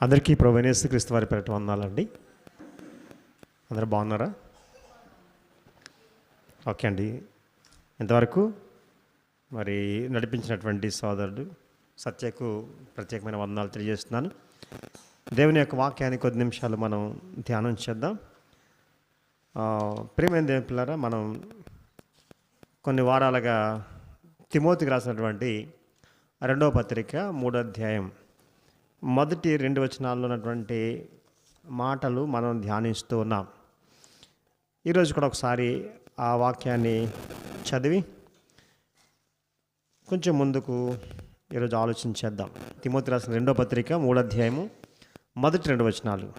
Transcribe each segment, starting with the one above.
అందరికీ ప్రభువైన యేసుక్రీస్తు వారి పేరిట వందనాలండి. అందరూ బాగున్నారా? ఓకే అండి. ఇంతవరకు మరి నడిపించినటువంటి సోదరుడు సత్యకు ప్రత్యేకమైన వందనాలు తెలియజేస్తున్నాను. దేవుని యొక్క వాక్యాన్ని కొద్ది నిమిషాలు మనం ధ్యానం చేద్దాం. ప్రియమైన దేవుని పిల్లరా, మనం కొన్ని వారాలుగా తిమోతికి రాసినటువంటి 2వ పత్రిక 3వ అధ్యాయం మొదటి 2 వచనాల్లో ఉన్నటువంటి మాటలు మనం ధ్యానిస్తూ ఉన్నాం. ఈరోజు కూడా ఒకసారి ఆ వాక్యాన్ని చదివి కొంచెం ముందుకు ఈరోజు ఆలోచించేద్దాం. తిమోతి రాసిన 2వ పత్రిక 3వ అధ్యాయము మొదటి 2 వచనాలు.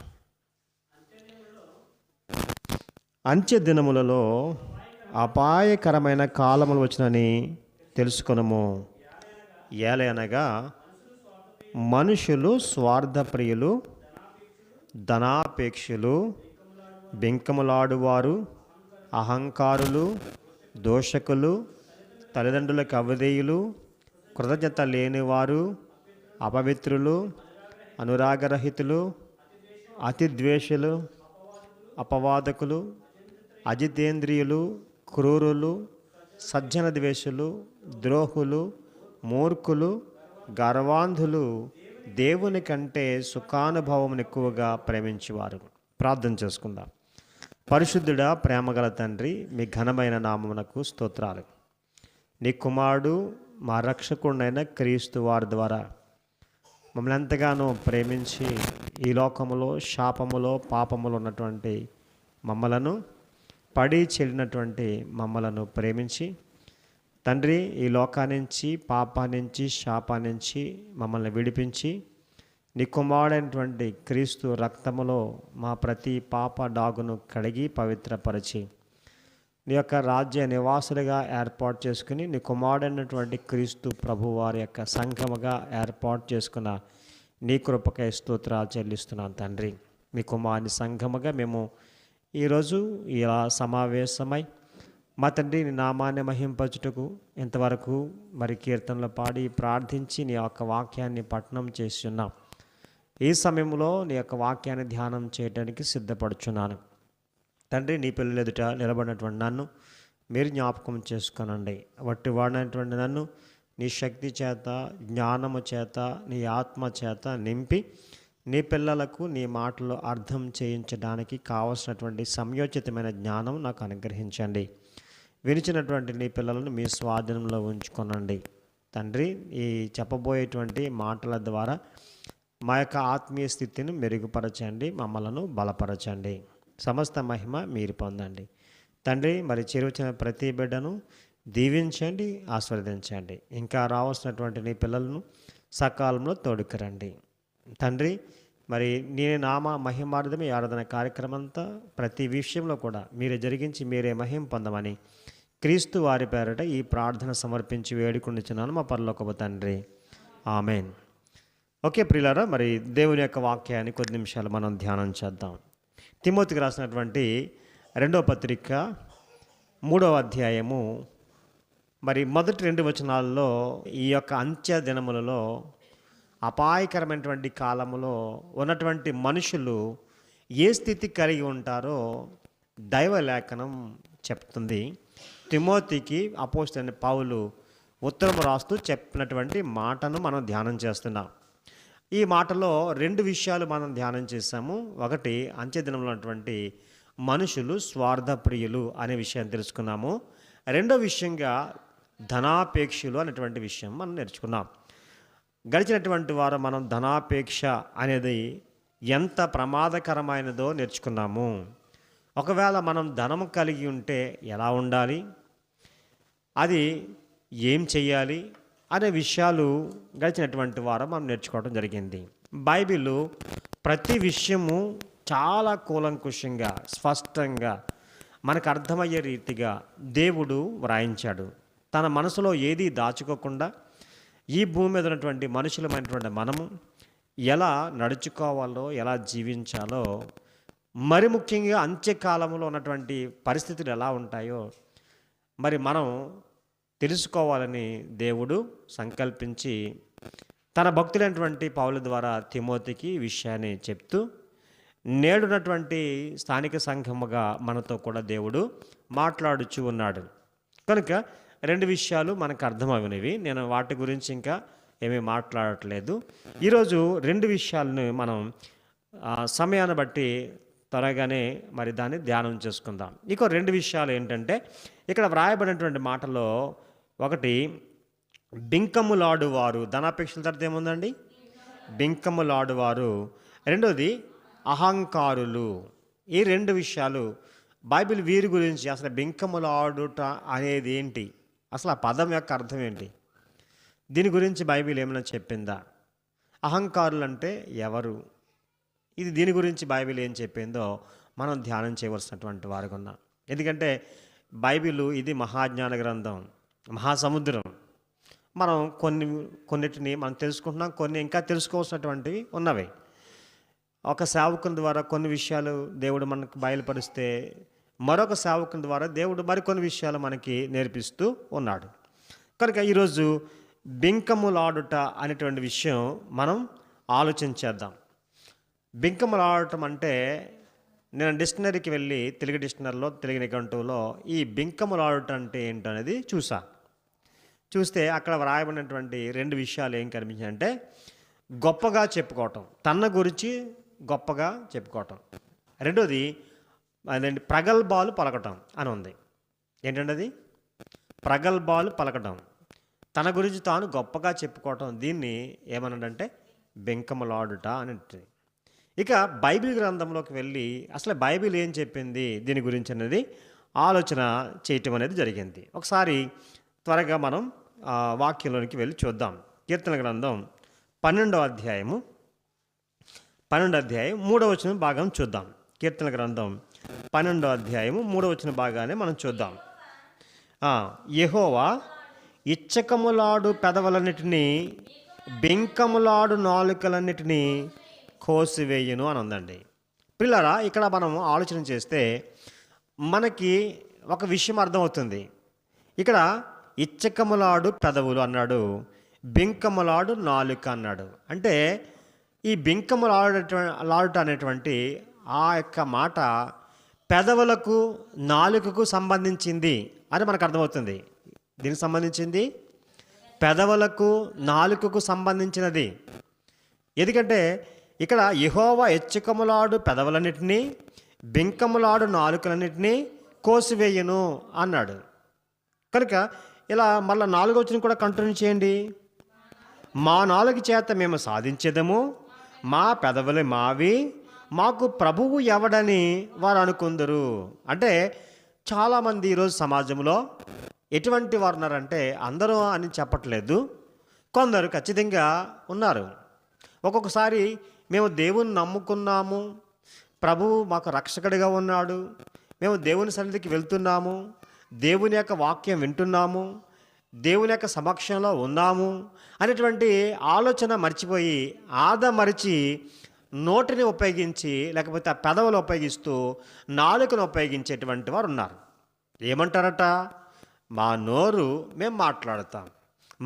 అంత్య దినములలో అపాయకరమైన కాలములు వచ్చినని తెలుసుకొనుము. ఏలయనగా మనుషులు స్వార్థప్రియులు, ధనాపేక్షులు, బెంకములాడువారు, అహంకారులు, దోషకులు, తల్లిదండ్రులకు అవిధేయులు, కృతజ్ఞత లేనివారు, అపవిత్రులు, అనురాగరహితులు, అతిద్వేషులు, అపవాదకులు, అజితేంద్రియులు, క్రూరులు, సజ్జన ద్వేషులు, ద్రోహులు, మూర్ఖులు, గర్వాంధులు, దేవుని కంటే సుఖానుభవం ఎక్కువగా ప్రేమించేవారు. ప్రార్థన చేసుకుందాం. పరిశుద్ధుడా, ప్రేమగల తండ్రి, మీ ఘనమైన నామమునకు స్తోత్రాలు. నీ కుమారుడు మా రక్షకుడైన క్రీస్తు వారి ద్వారా మమ్మల్ని ఎంతగానో ప్రేమించి ఈ లోకములో శాపములో పాపములో ఉన్నటువంటి మమ్మలను పడి చెల్లినటువంటి మమ్మలను ప్రేమించి తండ్రి, ఈ లోకాన్నించి పాపాన్నించి శాపాన్నించి మమ్మల్ని విడిపించి నీ కుమారుడైనటువంటి క్రీస్తు రక్తములో మా ప్రతి పాప డాగును కడిగి పవిత్రపరిచి నీ యొక్క రాజ్య నివాసులుగా ఏర్పాటు చేసుకుని నీ కుమారుడైనటువంటి క్రీస్తు ప్రభు వారి యొక్క సంఘముగా ఏర్పాటు చేసుకున్న నీ కృపకై స్తోత్రాలు చెల్లిస్తున్నాను తండ్రి. మీ కుమారుని సంఘముగా మేము ఈరోజు ఇలా సమావేశమై మా తండ్రి నీ నామాన్ని మహింపచుటకు ఇంతవరకు మరి కీర్తనలు పాడి ప్రార్థించి నీ యొక్క వాక్యాన్ని పఠనం చేసి ఉన్నాం. ఈ సమయంలో నీ యొక్క వాక్యాన్ని ధ్యానం చేయడానికి సిద్ధపడుచున్నాను తండ్రి. నీ పిల్లల ఎదుట నిలబడినటువంటి నన్ను మీరు జ్ఞాపకం చేసుకొనండి. వట్టి వాడినటువంటి నన్ను నీ శక్తి చేత, జ్ఞానము చేత, నీ ఆత్మ చేత నింపి నీ పిల్లలకు నీ మాటలు అర్థం చేయించడానికి కావలసినటువంటి సంయోచితమైన జ్ఞానం నాకు అనుగ్రహించండి. వినిచినటువంటి నీ పిల్లలను మీ స్వాధీనంలో ఉంచుకొనండి తండ్రి. ఈ చెప్పబోయేటువంటి మాటల ద్వారా మా యొక్క ఆత్మీయ స్థితిని మెరుగుపరచండి, మమ్మలను బలపరచండి. సమస్త మహిమ మీరు పొందండి తండ్రి. మరి చేరువచ్చిన ప్రతి బిడ్డను దీవించండి, ఆశీర్వదించండి. ఇంకా రావాల్సినటువంటి నీ పిల్లలను సకాలంలో తోడుకురండి తండ్రి. మరి నీ నామ మహిమార్థమే ఆరాధన కార్యక్రమం అంతా ప్రతి విషయంలో కూడా మీరే జరిగించి మీరే మహిమ పొందమని క్రీస్తు వారి పేరట ఈ ప్రార్థన సమర్పించి వేడుకుంటున్నాను మా పరలోకపు తండ్రి, ఆమెన్. ఓకే ప్రియులారా, మరి దేవుని యొక్క వాక్యాన్ని కొద్ది నిమిషాలు మనం ధ్యానం చేద్దాం. తిమోతికి రాసినటువంటి 2వ పత్రిక 3వ అధ్యాయము మరి మొదటి 2 వచనాల్లో ఈ యొక్క అంత్య దినములలో అపాయకరమైనటువంటి కాలములో ఉన్నటువంటి మనుషులు ఏ స్థితి కలిగి ఉంటారో దైవ లేఖనం చెప్తుంది. తిమోతికి అపోస్తలుడైన పౌలు ఉత్తరం రాస్తూ చెప్పినటువంటి మాటను మనం ధ్యానం చేస్తున్నాం. ఈ మాటలో 2 విషయాలు మనం ధ్యానం చేసాము. ఒకటి, అంత్యదినంలో ఉన్నటువంటి మనుషులు స్వార్థప్రియులు అనే విషయాన్ని తెలుసుకున్నాము. రెండో విషయంగా ధనాపేక్షలు అనేటువంటి విషయం మనం నేర్చుకున్నాం. గడిచినటువంటి వారు మనం ధనాపేక్ష అనేది ఎంత ప్రమాదకరమైనదో నేర్చుకున్నాము. ఒకవేళ మనం ధనం కలిగి ఉంటే ఎలా ఉండాలి, అది ఏం చెయ్యాలి అనే విషయాలు గడిచినటువంటి వారు మనం నేర్చుకోవడం జరిగింది. బైబిల్ ప్రతి విషయము చాలా కూలంకుషంగా స్పష్టంగా మనకు అర్థమయ్యే రీతిగా దేవుడు వ్రాయించాడు. తన మనసులో ఏదీ దాచుకోకుండా ఈ భూమి మీద ఉన్నటువంటి మనుషులమైనటువంటి మనము ఎలా నడుచుకోవాలో, ఎలా జీవించాలో, మరి ముఖ్యంగా అంత్యకాలంలో ఉన్నటువంటి పరిస్థితులు ఎలా ఉంటాయో మరి మనం తెలుసుకోవాలని దేవుడు సంకల్పించి తన భక్తులైనటువంటి పౌలు ద్వారా తిమోతికి ఈ విషయాన్ని చెప్తూ నేడున్నటువంటి స్థానిక సంఘముగా మనతో కూడా దేవుడు మాట్లాడుచూ ఉన్నాడు. కనుక రెండు విషయాలు మనకు అర్థమవునవి. నేను వాటి గురించి ఇంకా ఏమీ మాట్లాడట్లేదు. ఈరోజు రెండు విషయాలను మనం సమయాన్ని బట్టి త్వరగానే మరి దాన్ని ధ్యానం చేసుకుందాం. ఇంకో రెండు విషయాలు ఏంటంటే, ఇక్కడ వ్రాయబడినటువంటి మాటలో ఒకటి బింకములాడువారు, ధనాపేక్షల తర్వాత ఏముందండి? బింకములాడువారు. రెండోది అహంకారులు. ఈ రెండు విషయాలు బైబిల్ వీరి గురించి, అసలు బింకములాడుట అనేది ఏంటి, అసలు ఆ పదం యొక్క అర్థం ఏంటి, దీని గురించి బైబిల్ ఏమైనా చెప్పిందా? అహంకారులు అంటే ఎవరు, ఇది దీని గురించి బైబిల్ ఏం చెప్పిందో మనం ధ్యానం చేయవలసినటువంటి వారికి ఉన్నాం. ఎందుకంటే బైబిల్ ఇది మహాజ్ఞాన గ్రంథం, మహాసముద్రం. మనం కొన్నిటిని మనం తెలుసుకుంటున్నాం, కొన్ని ఇంకా తెలుసుకోవాల్సినటువంటివి ఉన్నవి. ఒక సేవకుని ద్వారా కొన్ని విషయాలు దేవుడు మనకు బయలుపరిస్తే, మరొక సేవకుని ద్వారా దేవుడు మరికొన్ని విషయాలు మనకి నేర్పిస్తూ ఉన్నాడు. కనుక ఈరోజు బింకములాడుట అనేటువంటి విషయం మనం ఆలోచించేద్దాం. బింకములాడటం అంటే, నేను డిక్షనరీకి వెళ్ళి తెలుగు డిక్షనరీలో, తెలుగు నిఘంటువులో ఈ బింకములాడుట అంటే ఏంటనేది చూస్తే అక్కడ వ్రాయబడినటువంటి రెండు విషయాలు ఏం కనిపించాయంటే, గొప్పగా చెప్పుకోవటం, తన గురించి గొప్పగా చెప్పుకోవటం. రెండోది అదేంటి, ప్రగల్భాలు పలకటం అని ఉంది. ఏంటంటే అది ప్రగల్భాలు పలకటం, తన గురించి తాను గొప్పగా చెప్పుకోవటం. దీన్ని ఏమన్నాడంటే బింకములాడుట అని. ఇక బైబిల్ గ్రంథంలోకి వెళ్ళి అసలు బైబిల్ ఏం చెప్పింది దీని గురించి అనేది ఆలోచన చేయటం అనేది జరిగింది. ఒకసారి త్వరగా మనం వాక్యంలోనికి వెళ్ళి చూద్దాం. కీర్తన గ్రంథం 12వ అధ్యాయం 3వ వచనం భాగం చూద్దాం. కీర్తన గ్రంథం 12వ అధ్యాయం 3వ వచనం భాగాన్ని మనం చూద్దాం. యెహోవా ఇచ్చకములాడు పెదవులన్నిటినీ, బింకములాడు నాలుకలన్నిటినీ కోసివేయును అని ఉందండి. పిల్లరా, ఇక్కడ మనం ఆలోచన చేస్తే మనకి ఒక విషయం అర్థమవుతుంది. ఇక్కడ ఇచ్చకములాడు పెదవులు అన్నాడు, బింకములాడు నాలుక అన్నాడు. అంటే ఈ బింకములాడుట అనేటువంటి ఆ యొక్క మాట పెదవులకు నాలుకకు సంబంధించింది అని మనకు అర్థమవుతుంది. దీనికి సంబంధించింది పెదవులకు నాలుకకు సంబంధించినది. ఎందుకంటే ఇక్కడ యెహోవా ఇచ్చకములాడు పెదవులన్నిటినీ, బింకములాడు నాలుకలన్నిటినీ కోసివేయును అన్నాడు. కనుక ఇలా మళ్ళీ 4వ వచనం కూడా కంటిన్యూ చేయండి. మా నాలుక చేత మేము సాధించేదము, మా పెదవులు మావి, మాకు ప్రభువు ఎవడని వారు అనుకుందరు. అంటే చాలామంది ఈరోజు సమాజంలో ఎటువంటి వారు ఉన్నారంటే, అందరూ అని చెప్పట్లేదు, కొందరు ఖచ్చితంగా ఉన్నారు. ఒక్కొక్కసారి మేము దేవుని నమ్ముకున్నాము, ప్రభువు మాకు రక్షకుడిగా ఉన్నాడు, మేము దేవుని సన్నిధికి వెళ్తున్నాము, దేవుని యొక్క వాక్యం వింటున్నాము, దేవుని యొక్క సమక్షంలో ఉన్నాము అనేటువంటి ఆలోచన మర్చిపోయి, ఆదమరిచి నోటిని ఉపయోగించి, లేకపోతే ఆ పెదవులు ఉపయోగిస్తూ నాలుకను ఉపయోగించేటువంటి వారు ఉన్నారు. ఏమంటారట? మా నోరు మేము మాట్లాడతాం,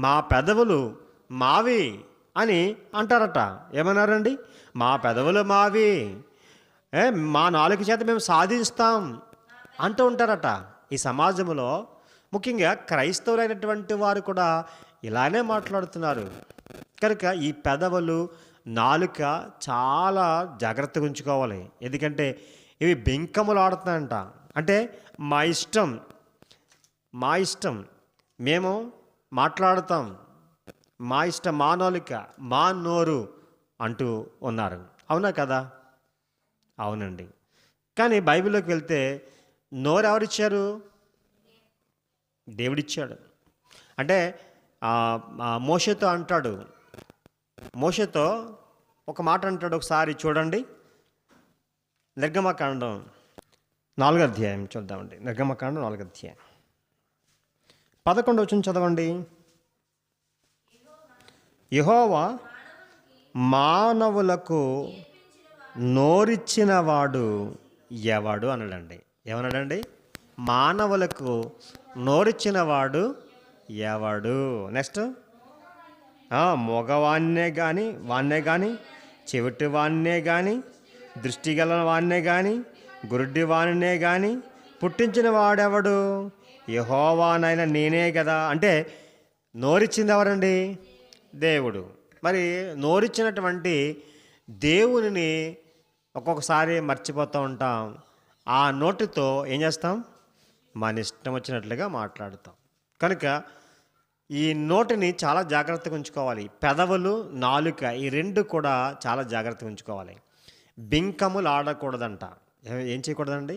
మా పెదవులు మావి అని అంటారట. ఏమన్నారండి? మా పెదవులు మావి, మా నాలుక చేత మేము సాధిస్తాం అంటూ ఉంటారట. ఈ సమాజంలో ముఖ్యంగా క్రైస్తవులైనటువంటి వారు కూడా ఇలానే మాట్లాడుతున్నారు. కనుక ఈ పెదవులు, నాలుక చాలా జాగ్రత్తగా ఉంచుకోవాలి. ఎందుకంటే ఇవి బింకములు ఆడుతున్నాయంట. అంటే మా ఇష్టం మేము మాట్లాడతాం, మా ఇష్టం, మా నాలుక, మా నోరు అంటూ ఉన్నారు. అవునా కదా? అవునండి. కానీ బైబిల్లోకి వెళ్తే నోరు ఎవరిచ్చారు? దేవుడిచ్చాడు. అంటే మోషేతో అంటాడు, మోషేతో ఒక మాట అంటాడు. ఒకసారి చూడండి, నిర్గమకాండం 4వ అధ్యాయం చూద్దామండి. నిర్గమకాండం 4వ అధ్యాయం 11వ వచనం చదవండి. యెహోవా మానవులకు నోరిచ్చినవాడు ఎవడు అన్నాడండి. ఏమన్నాడండి? మానవులకు నోరిచ్చినవాడు ఎవడు? నెక్స్ట్, వాన్నే కానీ చెవిటి వాన్నే కానీ దృష్టిగల వాన్నే కానీ గురుడి వాన్నే కానీ పుట్టించిన వాడెవడు? యెహోవానైన నేనే కదా. అంటే నోరిచ్చింది ఎవరండి? దేవుడు. మరి నోరిచ్చినటువంటి దేవునిని ఒక్కొక్కసారి మర్చిపోతూ ఉంటాం. ఆ నోటితో ఏం చేస్తాం? మన ఇష్టం వచ్చినట్లుగా మాట్లాడుతాం. కనుక ఈ నోటిని చాలా జాగ్రత్తగా ఉంచుకోవాలి. పెదవులు, నాలుక ఈ రెండు కూడా చాలా జాగ్రత్తగా ఉంచుకోవాలి. బింకములు ఆడకూడదంట. ఏం చేయకూడదండి?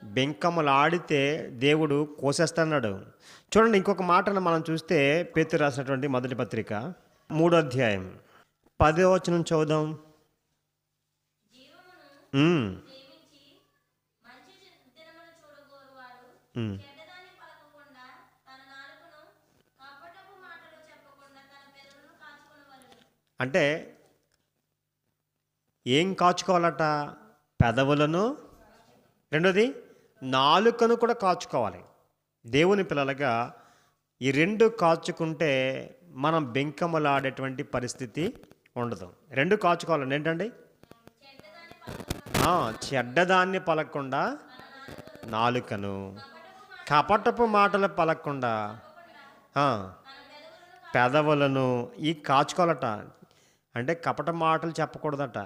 బింకములు ఆడితే దేవుడు కోసేస్తాడు. చూడండి, ఇంకొక మాటను మనం చూస్తే పేతురు రాసినటువంటి మొదటి పత్రిక 3వ అధ్యాయం 10వ వచనం చదువుదాం. అంటే ఏం కాచుకోవాలట? పెదవులను, రెండోది నాలుకను కూడా కాచుకోవాలి. దేవుని పిల్లలుగా ఈ రెండు కాచుకుంటే మనం బెంకములాడేటువంటి పరిస్థితి ఉండదు. రెండు కాచుకోవాలండి. ఏంటండి? చెడ్డదాన్ని పలకకుండా నాలుకను, కపటపు మాటలు పలకకుండా పెదవులను ఈ కాచుకోవాలట. అంటే కపట మాటలు చెప్పకూడదట.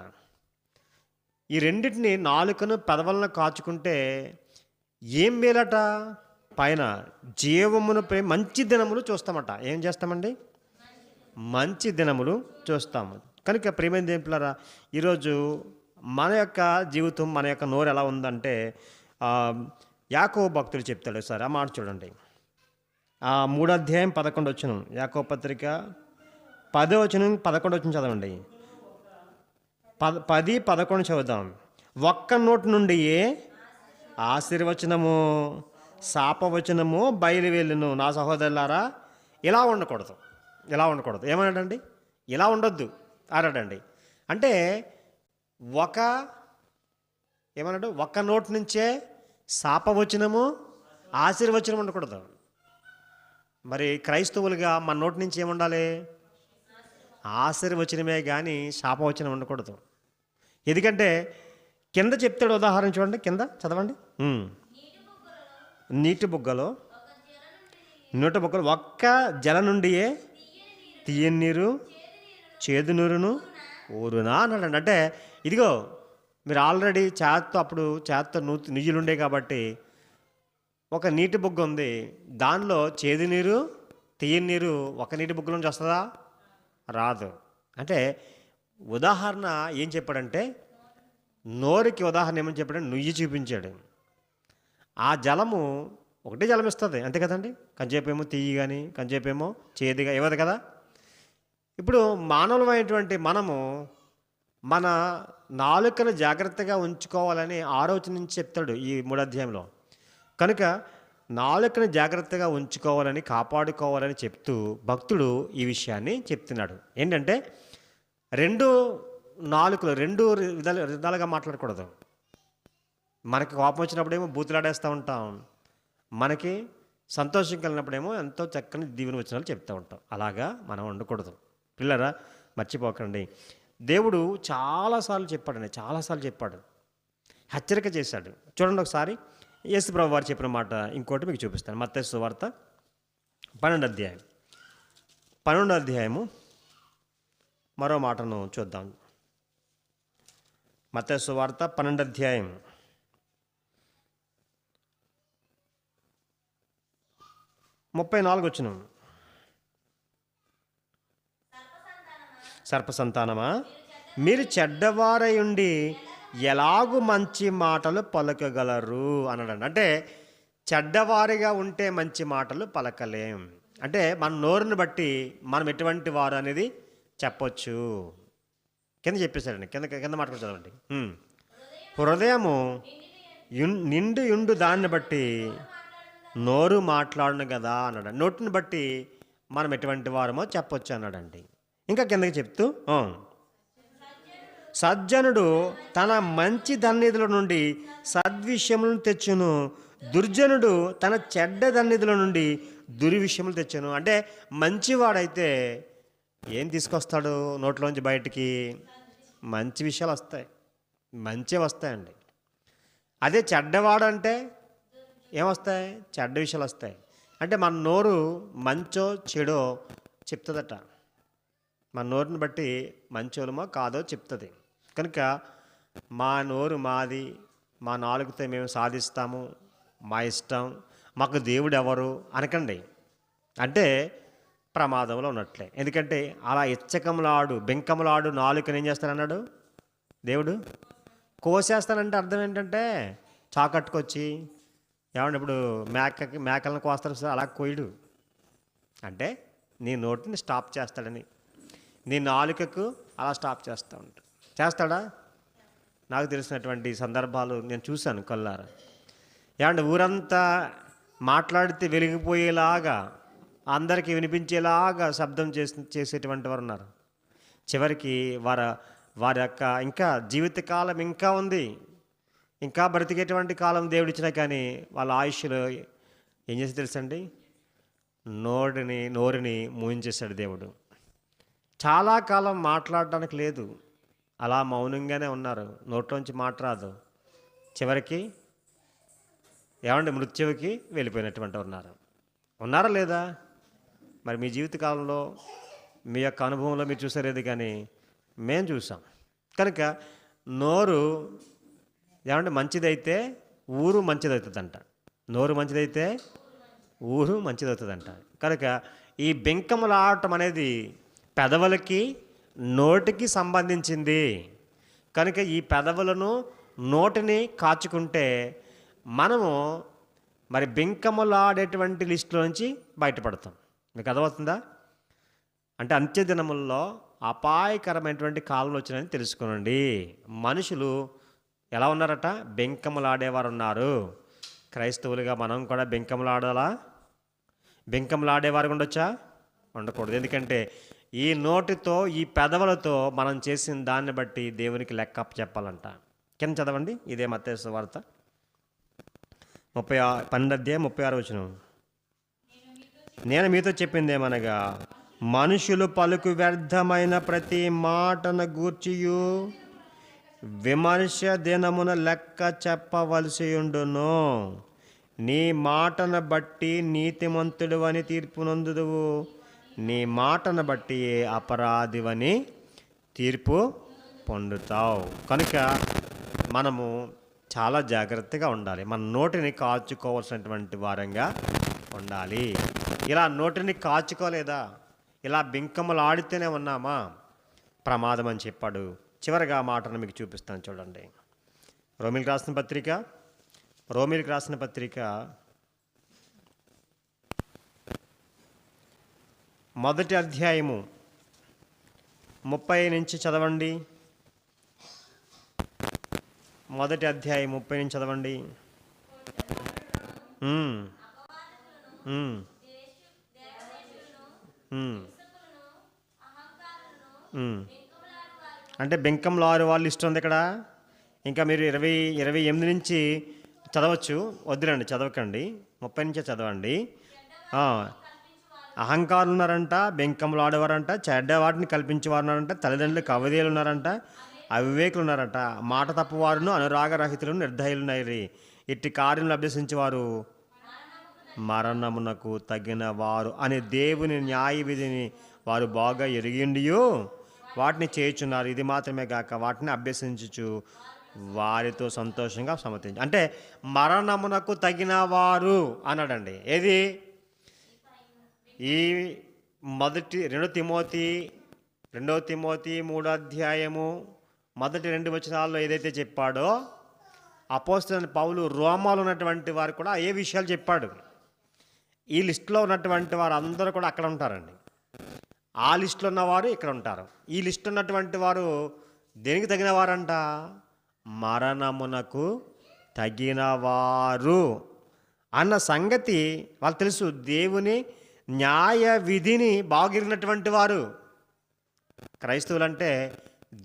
ఈ రెండింటిని, నాలుకను పెదవులను కాచుకుంటే ఏం మేలట? పైన జీవమును మంచి దినములు చూస్తామట. ఏం చేస్తామండి? మంచి దినములు చూస్తాము. కనుక ప్రియమైన దేవులారా, ఈరోజు మన యొక్క జీవితం, మన యొక్క నోరు ఎలా ఉందంటే, యాకోబు భక్తుడు చెప్తాడు. సార్ ఆ మాట చూడండి. 3వ అధ్యాయం 11వ వచనం, యాకోబు పత్రిక 10వ వచనం 11వ వచనం చదవండి. 10, 11 చదువుదాం. ఒక్క నోటి నుండి ఆశీర్వచనము, శాపవచనము బయలువెళ్ళును. నా సహోదరులారా, ఇలా ఉండకూడదు. ఏమన్నాడండి? ఇలా ఉండొద్దు అన్నాడండి. అంటే ఏమన్నాడు? ఒక్క నోటి నుంచే శాపవచనము, ఆశీర్వచనం ఉండకూడదు. మరి క్రైస్తవులుగా మన నోటి నుంచి ఏముండాలి? ఆశీర్వచనమే కానీ శాపవచనం ఉండకూడదు. ఎందుకంటే కింద చెప్తాడు. ఉదాహరణ చూడండి, కింద చదవండి. నీటి బుగ్గలో ఒక్క జల నుండియే తీయని నీరు, చేదు నీరును ఊరునా అన్నాడండి. అంటే ఇదిగో, మీరు ఆల్రెడీ చేత్తో నుయ్యులు ఉండే కాబట్టి ఒక నీటి బుగ్గ ఉంది. దానిలో చేదు నీరు, తీయని నీరు ఒక నీటి బుగ్గ నుంచి వస్తుందా? రాదు. అంటే ఉదాహరణ ఏం చెప్పాడంటే, నోరుకి ఉదాహరణ ఏమని చెప్పాడంటే నుయ్యి చూపించాడు. ఆ జలము ఒకటే జలం ఇస్తుంది, అంతే కదండి. కంచేపేమో తీయి కానీ, కంచేపేమో చేదుగా ఇవ్వదు కదా. ఇప్పుడు మానవులమైనటువంటి మనము మన నాలుకను జాగ్రత్తగా ఉంచుకోవాలని ఆలోచన నుంచి చెప్తాడు ఈ 3వ అధ్యాయంలో. కనుక నాలుకను జాగ్రత్తగా ఉంచుకోవాలని, కాపాడుకోవాలని చెప్తూ భక్తుడు ఈ విషయాన్ని చెప్తున్నాడు. ఏంటంటే నాలుకలు రెండు విధాలుగా మాట్లాడకూడదు. మనకి కోపం వచ్చినప్పుడేమో బూతులాడేస్తూ ఉంటాం, మనకి సంతోషం కలిగినప్పుడేమో ఎంతో చక్కని దీవెన వచనాలు చెప్తూ ఉంటాం. అలాగా మనం ఉండకూడదు. పిల్లరా, మర్చిపోకండి. దేవుడు చాలాసార్లు చెప్పాడు, హెచ్చరిక చేశాడు. చూడండి ఒకసారి యేసు ప్రభు వారు చెప్పిన మాట ఇంకోటి మీకు చూపిస్తాను. మత్తయి సువార్త 12వ అధ్యాయము మరో మాటను చూద్దాం. మత్తయి సువార్త 12వ అధ్యాయం 34వ వచనం. సర్పసంతానమా, మీరు చెడ్డవారై ఉండి ఎలాగూ మంచి మాటలు పలకగలరు అన్నాడండి. అంటే చెడ్డవారిగా ఉంటే మంచి మాటలు పలకలేం. అంటే మన నోరుని బట్టి మనం ఎటువంటి వారు అనేది చెప్పొచ్చు. కింద చెప్పేశాడండి. కింద మాట కూడా చదవండి. హృదయము నిండు దాన్ని బట్టి నోరు మాట్లాడును కదా అన్నాడు. నోటిని బట్టి మనం ఎటువంటి వారమో చెప్పొచ్చు అన్నాడండి. ఇంకా కిందకి చెప్తూ, సజ్జనుడు తన మంచి ధన్నిధుల నుండి సద్విషయములను తెచ్చును, దుర్జనుడు తన చెడ్డ ధన్నిధుల నుండి దుర్విషయములు తెచ్చును. అంటే మంచివాడైతే ఏం తీసుకొస్తాడు నోట్లోంచి బయటికి? మంచి విషయాలు వస్తాయి, మంచి వస్తాయండి. అదే చెడ్డవాడంటే ఏమొస్తాయి? చెడ్డ విషయాలు వస్తాయి. అంటే మన నోరు మంచో చెడో చెప్తుందట. మన నోరుని బట్టి మంచోళమో కాదో చెప్తుంది. కనుక మా నోరు మాది, మా నాలుగుతో మేము సాధిస్తాము, మా ఇష్టం, మాకు దేవుడు ఎవరు అనకండి. అంటే ప్రమాదంలో ఉన్నట్లే. ఎందుకంటే అలా ఇచ్చకములాడు బెంకములాడు నాలుకని ఏం చేస్తానన్నాడు దేవుడు? కోసేస్తానంటే అర్థం ఏంటంటే చాకట్టుకొచ్చి ఏమంటే ఇప్పుడు మేకలను కోస్తారు సార్, అలా కోయడు. అంటే నీ నోటిని స్టాప్ చేస్తాడని, నీ నాలుకకు అలా స్టాప్ చేస్తూ ఉంటాడు. చేస్తాడా? నాకు తెలిసినటువంటి సందర్భాలు నేను చూశాను కళ్ళారా. ఏమంటే ఊరంతా మాట్లాడితే వెలిగిపోయేలాగా, అందరికీ వినిపించేలాగా శబ్దం చేసేటువంటి వారు ఉన్నారు. చివరికి వారి యొక్క ఇంకా జీవితకాలం ఇంకా ఉంది, ఇంకా బ్రతికేటువంటి కాలం దేవుడిచ్చినా కానీ వాళ్ళ ఆయుష్లో ఏం చేసి తెలుసండి? నోరుని మూయించేశాడు దేవుడు. చాలా కాలం మాట్లాడడానికి లేదు, అలా మౌనంగానే ఉన్నారు, నోట్లోంచి మాట రాదు. చివరికి ఏమంటే మృత్యువుకి వెళ్ళిపోయినటువంటి ఉన్నారా లేదా? మరి మీ జీవితకాలంలో మీ యొక్క అనుభవంలో మీరు చూసారేది, కానీ మేము చూసాం. కనుక నోరు ఏమంటే మంచిదైతే ఊరు మంచిదవుతుందంట, నోరు మంచిదైతే ఊరు మంచిదవుతుందంట. కనుక ఈ బెంకములాడటం అనేది పెదవులకి నోటికి సంబంధించింది. కనుక ఈ పెదవులను నోటిని కాచుకుంటే మనము మరి బెంకములాడేటువంటి లిస్టులో నుంచి బయటపడతాం. మీకు అర్థమవుతుందా? అంటే అంత్య దినముల్లో అపాయకరమైనటువంటి కాలంలో వచ్చినాయని తెలుసుకోనండి. మనుషులు ఎలా ఉన్నారట? బెంకములాడేవారు ఉన్నారు. క్రైస్తవులుగా మనం కూడా బెంకములాడాలా? బెంకములాడేవారు ఉండొచ్చా? ఉండకూడదు. ఎందుకంటే ఈ నోటితో, ఈ పెదవులతో మనం చేసిన దాన్ని బట్టి దేవునికి లెక్క చెప్పాలంట. కింద చదవండి, ఇదే మత్తయి సువార్త 12:36. నేను మీతో చెప్పిందేమనగా, మనుషులు పలుకు వ్యర్థమైన ప్రతి మాటను గూర్చియు విమర్శ దినమున లెక్క చెప్పవలసి ఉండును. నీ మాటను బట్టి నీతిమంతుడు అని తీర్పు నొందుదువు, నీ మాటను బట్టి అపరాధివని తీర్పు పొందుతావు. కనుక మనము చాలా జాగ్రత్తగా ఉండాలి, మన నోటిని కాచుకోవాల్సినటువంటి వారంగా ఉండాలి. ఇలా నోటిని కాచుకోలేదా, ఇలా బింకములు ఆడితేనే ఉన్నామా, ప్రమాదం అని చెప్పాడు. చివరిగా ఆ మాటను మీకు చూపిస్తాను చూడండి. రోమిలకు రాసిన పత్రిక మొదటి అధ్యాయము 30 నుంచి చదవండి. మొదటి అధ్యాయం 30 నుంచి చదవండి. అంటే బెంకంలో 6 వాళ్ళు ఇష్టం ఉంది ఇక్కడ. ఇంకా మీరు 28 నుంచి చదవచ్చు. వద్దులండి, చదవకండి, 30 నుంచే చదవండి. అహంకారులు ఉన్నారంట, బెంకంలో ఆడేవారంట, చెడ్డవాటిని కల్పించేవారు ఉన్నారంట, తల్లిదండ్రులకు అవిధేయులు ఉన్నారంట, అవివేకులు ఉన్నారంట, మాట తప్పువారును అనురాగరహితులను నిర్దయులున్నాయి. ఇట్టి కార్యములు అభ్యసించేవారు మరణమునకు తగిన వారు అనే దేవుని న్యాయ విధిని వారు బాగా ఎరిగిండియో వాటిని చేయుచున్నారు. ఇది మాత్రమే కాక వాటిని అభ్యసించుచు వారితో సంతోషంగా సమ్మతించు. అంటే మరణమునకు తగిన వారు అన్నాడండి. ఏది? ఈ 2 తిమోతి 3 అధ్యాయము మొదటి 2 వచనాల్లో ఏదైతే చెప్పాడో అపోస్తలుడైన పౌలు రోమాలో ఉన్నటువంటి వారు కూడా ఏ విషయాలు చెప్పాడు. ఈ లిస్టులో ఉన్నటువంటి వారు అందరూ కూడా అక్కడ ఉంటారండి. ఆ లిస్టులో ఉన్నవారు ఇక్కడ ఉంటారు. ఈ లిస్టు ఉన్నటువంటి వారు దేనికి తగిన వారంట? మరణమునకు తగినవారు అన్న సంగతి వాళ్ళు తెలుసు. దేవుని న్యాయ విధిని బాగిరినటువంటి వారు క్రైస్తవులంటే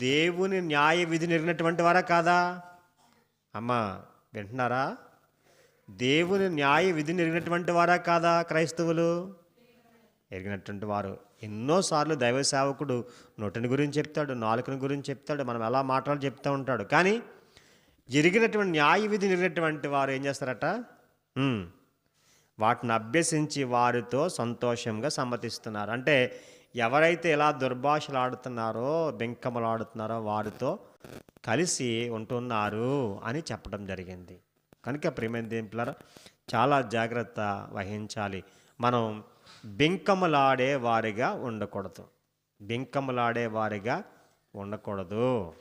దేవుని న్యాయ విధిని ఎరిగినటువంటి వారా కాదా? అమ్మా వింటున్నారా? దేవుని న్యాయ విధిని ఎరిగినటువంటి వారా కాదా క్రైస్తవులు? ఎరిగినటువంటి వారు. ఎన్నోసార్లు దైవ సేవకుడు నోటిని గురించి చెప్తాడు, నాలుకని గురించి చెప్తాడు, మనం ఎలా మాట్లాడి చెప్తూ ఉంటాడు. కానీ జరిగినటువంటి న్యాయ విధి జరిగినటువంటి వారు ఏం చేస్తారట? ఉమ్, వాటిని అభ్యసించి వారితో సంతోషంగా సమ్మతిస్తున్నారు. అంటే ఎవరైతే ఇలా దుర్భాషలు ఆడుతున్నారో, బెంకములు ఆడుతున్నారో వారితో కలిసి ఉంటున్నారు అని చెప్పడం జరిగింది. కనుక ప్రియమైన దేవులారా, చాలా జాగ్రత్త వహించాలి. మనం బెంకములాడే వారిగా ఉండకూడదు.